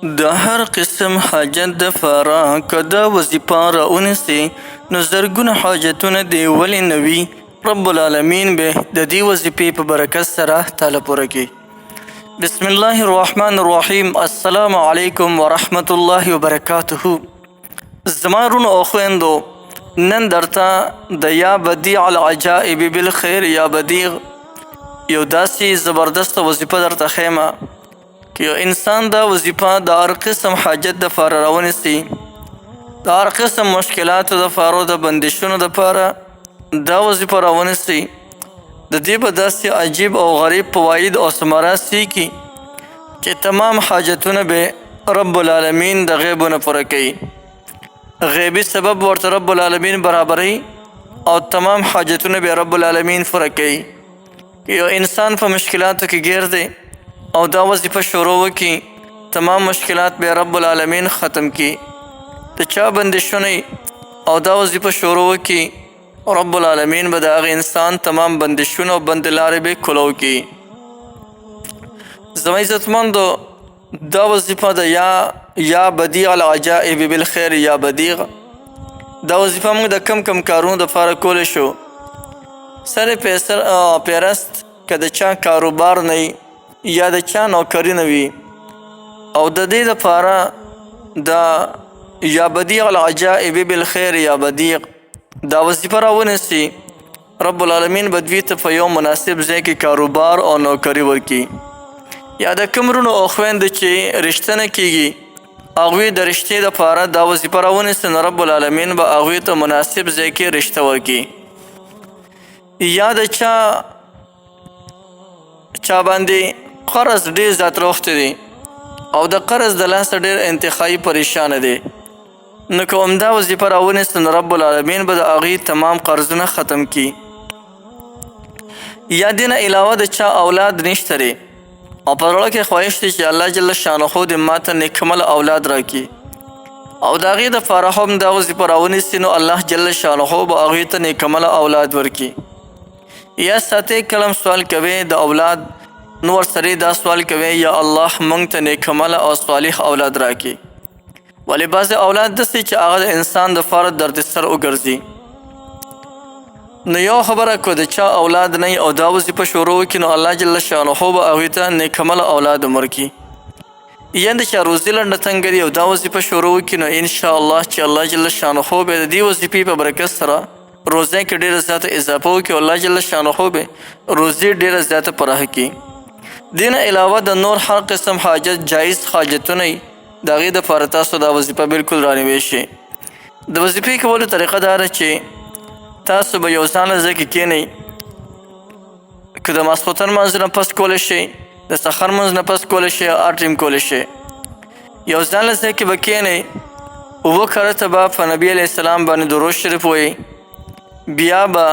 د هر قسم حاجت دپاره که دا وظیفه راونیسي نو زرګونه حاجتونه دې ولې نه وي رب العالمین به د دې وظیفې په برکت سره تاله پوره کړي. بسم الله الرحمن الرحیم. السلام علیکم ورحمت الله وبرکاته. زما رونو او خویندو، نن درته د یا بدیع العجائب بالخیر یا بدیع یو داسې زبردست وظیفه درته ښیمه که یو انسان دا وظیفه د هر قسم حاجت دپاره راونیسي، د هر قسم مشکلاتو دپاره، د بندشونو دپاره دا وظیفه راونیسي، د دې به داسې عجیب او غریب فواید او ثمرات سیکي چې تمام حاجتونه به رب العالمین د غیبونه پوره کوي. غیبي سبب ورته رب العالمین برابروي او تمام حاجتونه به رب العالمین پوره کوي. یو انسان په مشکلاتو کې ګیر دی او دا وظیفه شروع وکړي، تمام مشکلات به رب العالمین ختم کړي. د چا بندشونه او دا وظیفه شروع وکړي، رب العالمین به د هغه انسان تمام بندشونه او بندلارې به کلو کړي. زما عزتمندو، دا وظیفه د یا بدیع العجائب بالخیر یا بدیع دا وظیفه موږ د کم کارونو دپاره کولی شو. سر پیرست که د چا کاروبار نه یا د چا نوکري نه وي او د دې دپاره د یا بدیع العجائب بالخیر یا بدیع دا وظیفه راونیسي، رب العالمین به دوی ته په یو مناسب ځای کې کاروبار او نوکري ورکړي. یا د کوم رونو او خویندو چې رشته نه کیږي، هغوی د رشتې دپاره دا وظیفه راونیسي، نو رب العالمین به هغوی ته مناسب ځای کې رشته ورکړي. یا د چا باندې قرض ډېر زیات روخته دی او د قرض د لاسه ډېر انتخابي پریشانه دی، نو که همدا وظیفه راونیسي نو رب العالمین به د هغې تمام قرضونه ختم کړي. یا دې نه علاوه د چا اولاد نشته دی او په زړه کې خواهش دی چې الله جل شانه دې ماته نیکمل اولاد راکړي او د هغې دپاره هم دا وظیفه راونیسي، نو الله جل شانه به هغې ته نیکمل اولاد ورکړي. یا ساتې کلم سوال کوي د اولاد، نو ورسره دا سوال کوي یا الله موږ ته نیکمل او صالح اولاد راکړي. ولې بعضې اولاد داسې چې هغه د انسان دپاره دردسر وګرځي. نو یو خبره که د چا اولاد نه او دا وظیفه شروع وکړي، نو الله جل شانه به هغوی ته نیکمل اولاد هم ورکړي. یا د چا روزي لنډه تنګه دی او دا وظیفه شروع وکړي، نو انشاءالله چې الله جل شانه به د دې وظیفې په برکت سره روزه کې ډېره زیاته اضافه وکړي او الله جل شانه به روزي ډېره زیاته پراخه کړي. دې نه علاوه د نور هر قسم حاجت جایز حاجتونه وي، د هغې دپاره تاسو دا وظیفه بلکل رانیوی شئ. د وظیفې کولو طریقه دا ده چې تاسو به یو ځانله ځای کې کښېنئ، که د ماسخوتن لمانځه نه پس کولی شئ، د سحر لمونځ نه پس کولی شئ، هر ټیم کولی شئ. یو ځانله ځای کې به کښېنئ، 7 کرته به په نبي علیه السلام باندې درود شریف وایئ، بیا به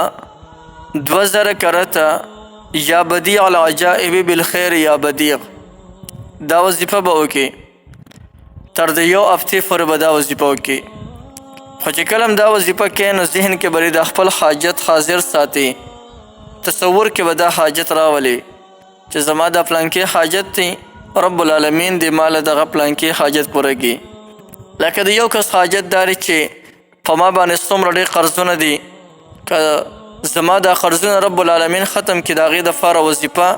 2000 کرته یا بدیع العجائب بالخیر یا بدیع دا وظیفه به وکړي. تر د یو هفتې پورې به دا وظیفه وکړي. خو چې کله هم دا وظیفه کوي، نو ذهن کې به د خپل حاجت حاضر ساتي، تصور کې به دا حاجت راولي چې زما دا پلانکې حاجت دی، رب العالمین دې ماله دغه پلانکې حاجت پوره کړي. لکه د یو کس حاجت دا چې په ما باندې څومره ډېر قرضونه دي، که زما دا قرضونه رب العالمین ختم کړي، د هغې دپاره وظیفه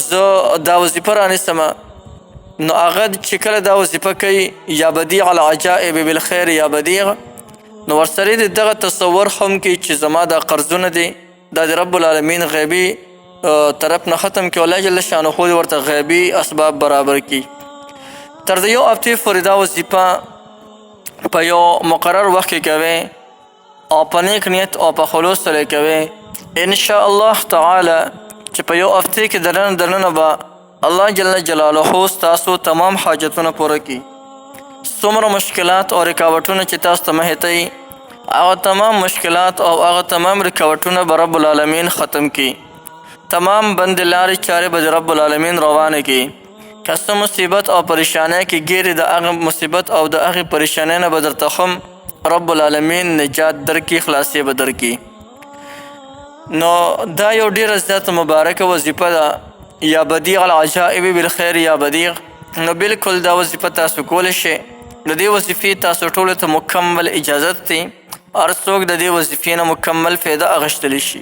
زه دا وظیفه رانیسمه، نو هغه چې کله دا وظیفه کوي یا بدیع العجائب بالخیر یا بدیع، نو ورسره د دغه تصور هم کوي چې زما دا قرضونه دي دا د رب العالمین غیبي طرف نه ختم کړي، الله جل شانه دې ورته غیبي اسباب برابر کړي. تر د یو هفتې پورې دا وظیفه په یو مقرر وخت کې کوي او په نیک نیت او په خلوص سره کوي. انشاءالله تعالی چې په یو هفتې کې دننه به الله جل جلاله ستاسو تمام حاجتونه پوره کړي. څومره مشکلات او رکاوټونه چې تاسو ته مخې ته وي، هغه تمام مشکلات او هغه تمام رکاوټونه به رب العالمین ختم کړي. تمام بند لارې چارې به د رب العالمین روانه کړي. که څه مصیبت او پریشانی کې ګیرې، د هغه مصیبت او د هغې پریشانی نه به درته هم رب العالمین نجات درکړي، خلاصې به درکړي. نو دا یو ډېره زیاته مبارکه وظیفه ده، یا بدیع العجائب بالخیر یا بدیع نو بالکل دا وظیفه تاسو کولی شئ. د دې وظیفې تاسو ټولو ته مکمل اجازت دی. هر څوک د دې وظیفې نه مکمل فایده اخیستلی شي.